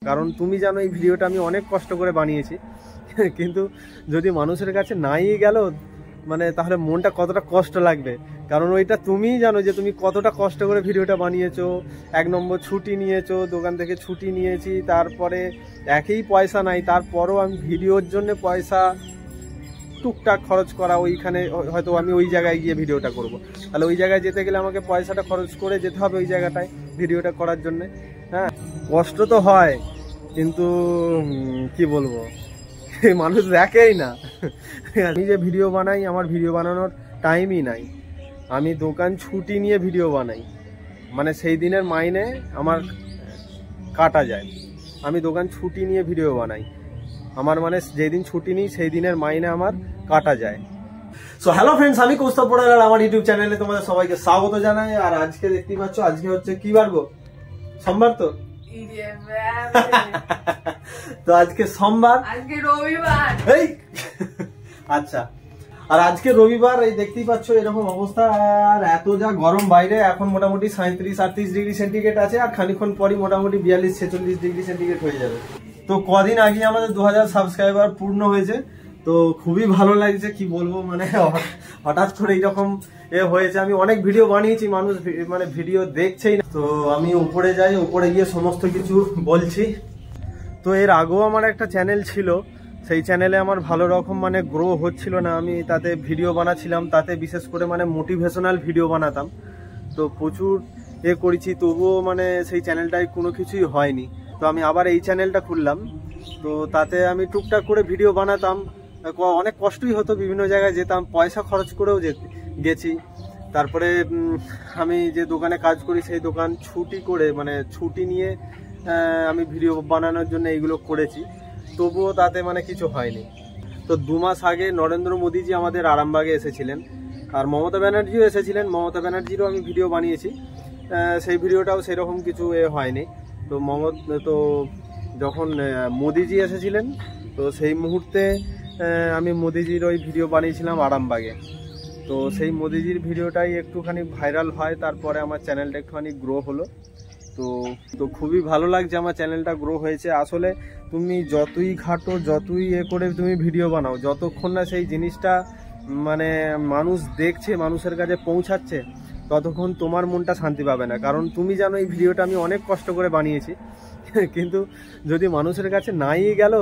কারণ তুমি জানো এই ভিডিওটা আমি অনেক কষ্ট করে বানিয়েছি। কিন্তু যদি মানুষের কাছে নাই গেল মানে তাহলে মনটা কতটা কষ্ট লাগবে, কারণ ওইটা তুমিই জানো যে তুমি কতটা কষ্ট করে ভিডিওটা বানিয়েছো। 1 নম্বর ছুটি নিয়েছো, দোকান থেকে ছুটি নিয়েছি, তারপরে একই পয়সা নাই, তারপরও আমি ভিডিওর জন্য পয়সা টুকটাক খরচ করা। ওইখানে হয়তো আমি ওই জায়গায় গিয়ে ভিডিওটা করব, তাহলে ওই জায়গায় যেতে গেলে আমাকে পয়সাটা খরচ করে যেতে হবে ওই জায়গাটায় ভিডিওটা করার জন্য। হ্যাঁ, কষ্ট তো হয়, কিন্তু কি বলবো, মানুষ দেখেই না। আমি যে ভিডিও বানাই, আমার ভিডিও বানানোর টাইমই নাই। আমি দোকান ছুটি নিয়ে ভিডিও বানাই, মানে সেই দিনের মাইনে আমার কাটা যায়। আমি দোকান ছুটি নিয়ে ভিডিও বানাই, আমার মানে যেদিন ছুটি নিই সেই দিনের মাইনে আমার কাটা যায়। সো হ্যালো ফ্রেন্ডস, আমি কৌস্তব পোড়ার আর আমার ইউটিউব চ্যানেলে তোমাদের সবাইকে স্বাগত জানাই। আর আজকে দেখতেই পাচ্ছ, আজকে হচ্ছে কি বার গো? সোমবার তো। তো আজকে সোমবার, আজকে রবিবার। এই আচ্ছা, আর আজকে রবিবার। এই দেখতেই পাচ্ছ এরকম অবস্থা, আর এত যা গরম বাইরে। এখন মোটামুটি 37-38 ডিগ্রি সেন্টিগ্রেড আছে, আর খানিক্ষণ পরই মোটামুটি 42-46 ডিগ্রি সেন্টিগ্রেড হয়ে যাবে। তো কদিন আগে আমাদের 2000 সাবস্ক্রাইবার পূর্ণ হয়েছে, তো খুবই ভালো লাগছে। কি বলবো, মানে হঠাৎ করে এইরকম হয়েছে। আমি অনেক ভিডিও বানিয়েছি, মানুষ মানে ভিডিও দেখছেই না। তো আমি উপরে যাই, উপরে গিয়ে সমস্ত কিছু বলছি। তো এর আগেও আমার একটা চ্যানেল ছিল, সেই চ্যানেলে আমার ভালো রকম মানে গ্রো হচ্ছিল না। আমি তাতে ভিডিও বানাচ্ছিলাম, তাতে বিশেষ করে মানে মোটিভেশনাল ভিডিও বানাতাম। তো প্রচুর করেছি, তবুও মানে সেই চ্যানেলটায় কোনো কিছুই হয়নি। তো আমি আবার এই চ্যানেলটা খুললাম, তো তাতে আমি টুকটাক করে ভিডিও বানাতাম। অনেক কষ্টই হতো, বিভিন্ন জায়গায় যেতাম, পয়সা খরচ করেও গেছি। তারপরে আমি যে দোকানে কাজ করি সেই দোকান ছুটি করে, মানে ছুটি নিয়ে আমি ভিডিও বানানোর জন্য এইগুলো করেছি, তবুও তাতে মানে কিছু হয়নি। তো 2 মাস আগে নরেন্দ্র মোদীজি আমাদের আরামবাগে এসেছিলেন, আর মমতা ব্যানার্জিও এসেছিলেন। মমতা ব্যানার্জিরও আমি ভিডিও বানিয়েছি, সেই ভিডিওটাও সেরকম কিছু হয়নি। তো যখন মোদিজি এসেছিলেন, তো সেই মুহূর্তে আমি মোদিজির ওই ভিডিও বানিয়েছিলাম আরামবাগে। তো সেই মোদিজির ভিডিওটাই একটুখানি ভাইরাল হয়, তারপরে আমার চ্যানেলটা একটুখানি গ্রো হলো। তো খুবই ভালো লাগছে আমার চ্যানেলটা গ্রো হয়েছে। আসলে তুমি যতই ঘাটো, যতই করে তুমি ভিডিও বানাও, যতক্ষণ না সেই জিনিসটা মানে মানুষ দেখছে, মানুষের কাছে পৌঁছাচ্ছে, ততক্ষণ তোমার মনটা শান্তি পাবে না। কারণ তুমি জানো এই ভিডিওটা আমি অনেক কষ্ট করে বানিয়েছি। কিন্তু যদি মানুষের কাছে নাই গেল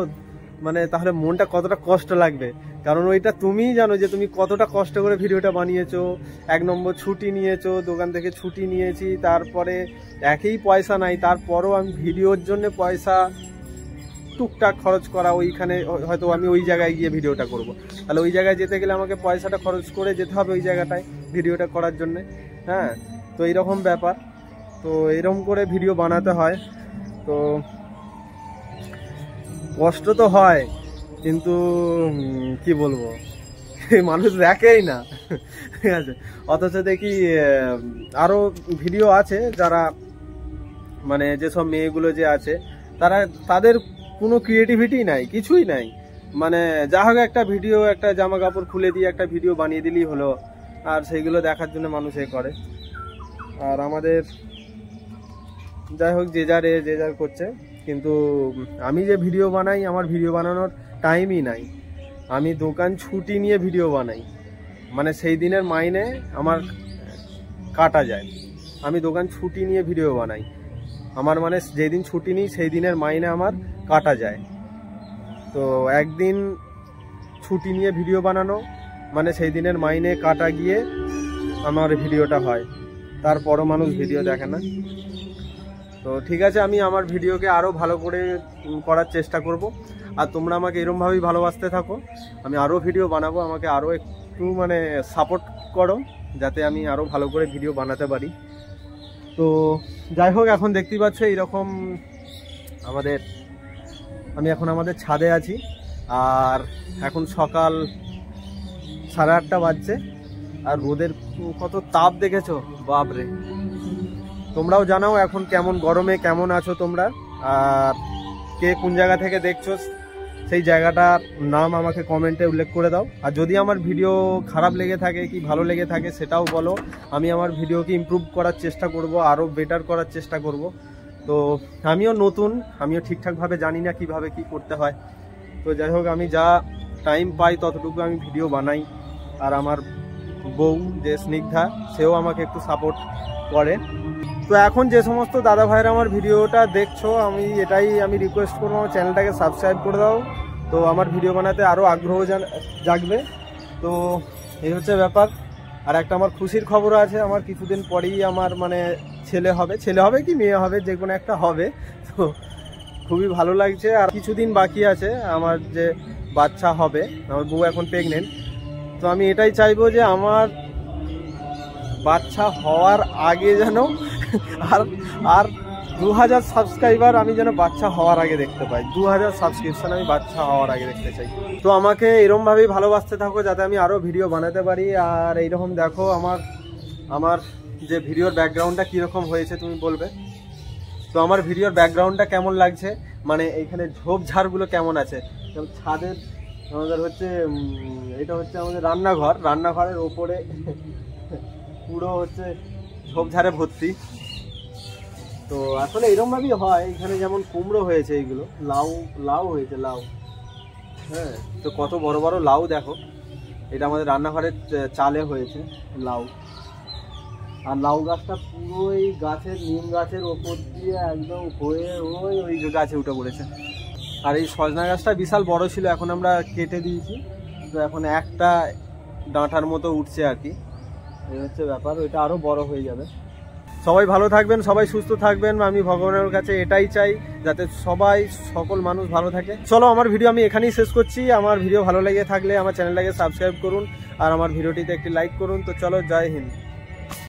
মানে তাহলে মনটা কতটা কষ্ট লাগবে, কারণ ওইটা তুমিই জানো যে তুমি কতটা কষ্ট করে ভিডিওটা বানিয়েছো। 1 নম্বর ছুটি নিয়েছো, দোকান থেকে ছুটি নিয়েছি, তারপরে একই পয়সা নাই, তারপরও আমি ভিডিওর জন্য পয়সা টুকটাক খরচ করা। ওইখানে হয়তো আমি ওই জায়গায় গিয়ে ভিডিওটা করব, তাহলে ওই জায়গায় যেতে গেলে আমাকে পয়সাটা খরচ করে যেতে হবে ওই জায়গাটায় ভিডিওটা করার জন্য। হ্যাঁ, তো এইরকম ব্যাপার। তো এরকম করে ভিডিও বানাতে হয়। তো কষ্ট তো হয়, কিন্তু কি বলবো, মানুষ দেখেই না। ঠিক আছে, অথচ দেখি আরো ভিডিও আছে যারা মানে যেসব মেয়েগুলো যে আছে, তাদের কোনো ক্রিয়েটিভিটি নাই, কিছুই নাই। মানে যা হোক একটা ভিডিও, একটা জামা কাপড় খুলে দিয়ে একটা ভিডিও বানিয়ে দিলেই হলো, আর সেইগুলো দেখার জন্য মানুষ করে। আর আমাদের যাই হোক যে যার করছে, কিন্তু আমি যে ভিডিও বানাই, আমার ভিডিও বানানোর টাইমই নাই। আমি দোকান ছুটি নিয়ে ভিডিও বানাই, মানে সেই দিনের মাইনে আমার কাটা যায়। আমি দোকান ছুটি নিয়ে ভিডিও বানাই, আমার মানে যেদিন ছুটি নিই সেই দিনের মাইনে আমার কাটা যায়। তো একদিন ছুটি নিয়ে ভিডিও বানানো মানে সেই দিনের মাইনে কাটা গিয়ে আমার ভিডিওটা হয়, তারপরও মানুষ ভিডিও দেখে না। তো ঠিক আছে, আমি আমার ভিডিওকে আরও ভালো করে করার চেষ্টা করব, আর তোমরা আমাকে এরমভাবেই ভালোবাসতে থাকো। আমি আরও ভিডিও বানাবো, আমাকে আরও একটু মানে সাপোর্ট করো, যাতে আমি আরও ভালো করে ভিডিও বানাতে পারি। তো যাই হোক, এখন দেখতেই পাচ্ছ এইরকম আমি এখন আমাদের ছাদে আছি, আর এখন সকাল 8:30 বাজছে, আর রোদের কত তাপ দেখেছো, বাপরে। তোমরাও জানাও এখন কেমন গরমে কেমন আছো তোমরা, আর কে কোন জায়গা থেকে দেখছো সেই জায়গাটার নাম আমাকে কমেন্টে উল্লেখ করে দাও। আর যদি আমার ভিডিও খারাপ লেগে থাকে কি ভালো লেগে থাকে সেটাও বলো, আমি আমার ভিডিওকে ইমপ্রুভ করার চেষ্টা করব, আরও বেটার করার চেষ্টা করব। তো আমিও নতুন, আমিও ঠিকঠাকভাবে জানি না কিভাবে কি করতে হয়। তো যাই হোক, আমি যা টাইম পাই ততটুকু আমি ভিডিও বানাই। আর আমার বউ যে স্নিগ্ধা, সেও আমাকে একটু সাপোর্ট করে। তো এখন যে সমস্ত দাদা ভাইরা আমার ভিডিওটা দেখছো, আমি রিকোয়েস্ট করবো আমার চ্যানেলটাকে সাবস্ক্রাইব করে দাও। তো আমার ভিডিও বানাতে আরও আগ্রহ জাগবে। তো এই হচ্ছে ব্যাপার। আর একটা আমার খুশির খবর আছে, আমার কিছুদিন পরেই আমার মানে ছেলে হবে কি মেয়ে হবে, যে কোনো একটা হবে। তো খুবই ভালো লাগছে। আর কিছুদিন বাকি আছে আমার যে বাচ্চা হবে, আমার বউ এখন প্রেগনেন্ট। তো আমি এটাই চাইবো যে আমার বাচ্চা হওয়ার আগে যেন আর 2000 সাবস্ক্রাইবার আমি যেন বাচ্চা হওয়ার আগে দেখতে পাই। 2000 সাবস্ক্রিপশন আমি বাচ্চা হওয়ার আগে দেখতে চাই। তো আমাকে এরকমভাবেই ভালোবাসতে থাকো যাতে আমি আরও ভিডিও বানাতে পারি। আর এইরকম দেখো আমার যে ভিডিওর ব্যাকগ্রাউন্ডটা কীরকম হয়েছে তুমি বলবে। তো আমার ভিডিওর ব্যাকগ্রাউন্ডটা কেমন লাগছে, মানে এইখানে ঝোপঝাড়গুলো কেমন আছে। যেমন ছাদের আমাদের হচ্ছে এটা হচ্ছে আমাদের রান্নাঘরের ওপরে পুরো হচ্ছে ঝোপঝাড়ে ভর্তি। তো আসলে এরকমভাবেই হয়। এখানে যেমন কুমড়ো হয়েছে, এইগুলো লাউ হয়েছে, লাউ। হ্যাঁ, তো কত বড় বড় লাউ দেখো। এটা আমাদের রান্নাঘরের চালে হয়েছে লাউ। আর লাউ গাছটা পুরো এই গাছের নিম গাছের ওপর দিয়ে একদম হয়ে ওই গাছে উঠে পড়েছে। আর এই সজনা গাছটা বিশাল বড় ছিল, এখন আমরা কেটে দিয়েছি। তো এখন একটা ডাঁটার মতো উঠছে আর কি। এই হচ্ছে ব্যাপার, ওইটা আরও বড় হয়ে যাবে। সবাই ভালো থাকবেন, সবাই সুস্থ থাকবেন। আমি ভগবানের কাছে এটাই চাই যাতে সকল মানুষ ভালো থাকে। চলো, আমার ভিডিও আমি এখানেই শেষ করছি। আমার ভিডিও ভালো লেগে থাকলে আমার চ্যানেলটাকে সাবস্ক্রাইব করুন আর আমার ভিডিওটিতে একটি লাইক করুন। তো চলো, জয় হিন্দ।